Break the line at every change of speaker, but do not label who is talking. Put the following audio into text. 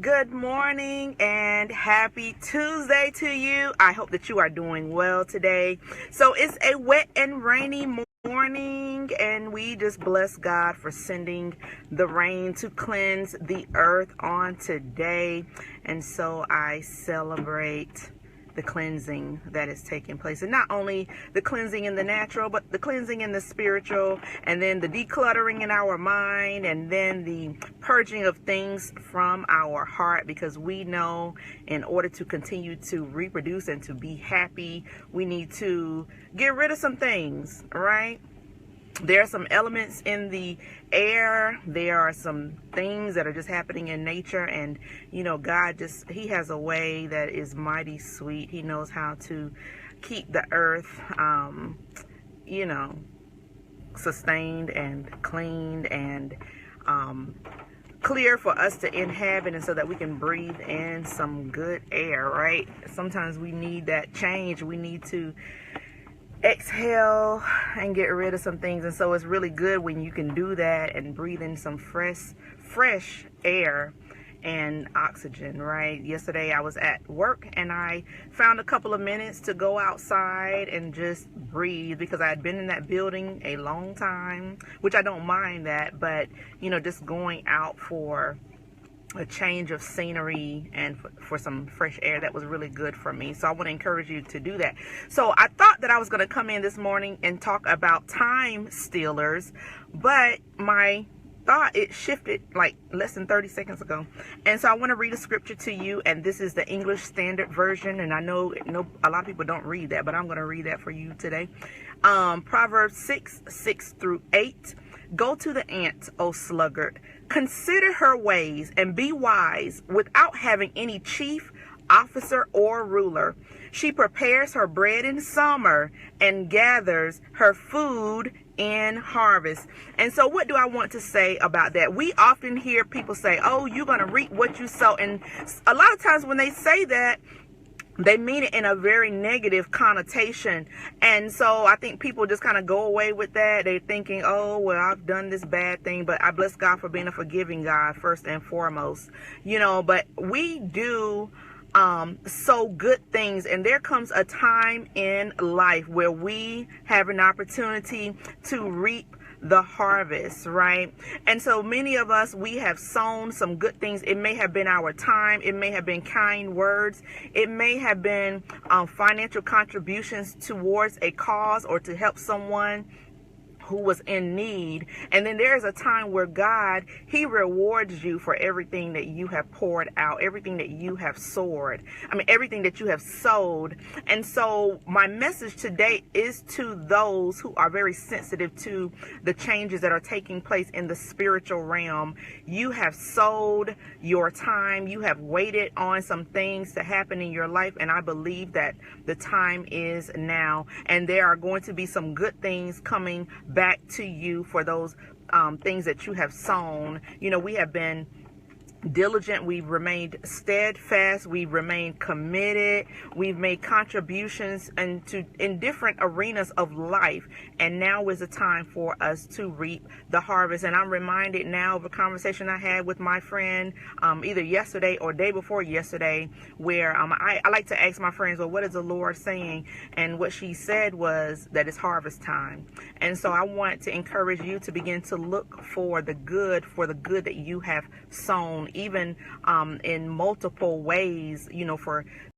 Good morning and happy Tuesday to you. I hope that you are doing well today. So it's a wet and rainy morning, and we just bless God for sending the rain to cleanse the earth on today. And so I celebrate the cleansing that is taking place, and not only the cleansing in the natural, but the cleansing in the spiritual, and then the decluttering in our mind, and then the purging of things from our heart, because we know in order to continue to reproduce and to be happy, we need to get rid of some things, right? There are some elements in the air. There are some things that are just happening in nature. And, God He has a way that is mighty sweet. He knows how to keep the earth, sustained and cleaned and clear for us to inhabit, and so that we can breathe in some good air, right? Sometimes we need that change. We need to exhale and get rid of some things, and so it's really good when you can do that and breathe in some fresh air and oxygen, right? Yesterday I was at work and I found a couple of minutes to go outside and just breathe, because I had been in that building a long time, which I don't mind that, but just going out for a change of scenery and for some fresh air, that was really good for me. So I want to encourage you to do that. So I thought that I was going to come in this morning and talk about time stealers, but my thought, it shifted like less than 30 seconds ago. And so I want to read a scripture to you, and this is the English Standard Version, and I know a lot of people don't read that, but I'm going to read that for you today. Proverbs 6:6-8. Go to the ant, O sluggard. Consider her ways and be wise, without having any chief, officer, or ruler. She prepares her bread in summer and gathers her food in harvest. And so what do I want to say about that? We often hear people say, oh, you're going to reap what you sow. And a lot of times when they say that, they mean it in a very negative connotation. And so I think people just kind of go away with that. They're thinking, oh, well, I've done this bad thing, but I bless God for being a forgiving God first and foremost, but we do sow good things, and there comes a time in life where we have an opportunity to reap the harvest, right? And so many of us, we have sown some good things. It may have been our time, it may have been kind words, it may have been financial contributions towards a cause or to help someone who was in need. And then there's a time where God, He rewards you for everything that you have poured out, everything that you have everything that you have sowed. And so my message today is to those who are very sensitive to the changes that are taking place in the spiritual realm. You have sowed your time, you have waited on some things to happen in your life, and I believe that the time is now, and there are going to be some good things coming back to you for those things that you have sown. We have been diligent, we've remained steadfast, we've remained committed, we've made contributions in different arenas of life, and now is the time for us to reap the harvest. And I'm reminded now of a conversation I had with my friend either yesterday or day before yesterday, where I like to ask my friends, well, what is the Lord saying? And what she said was that it's harvest time. And so I want to encourage you to begin to look for the good that you have sown, even in multiple ways, for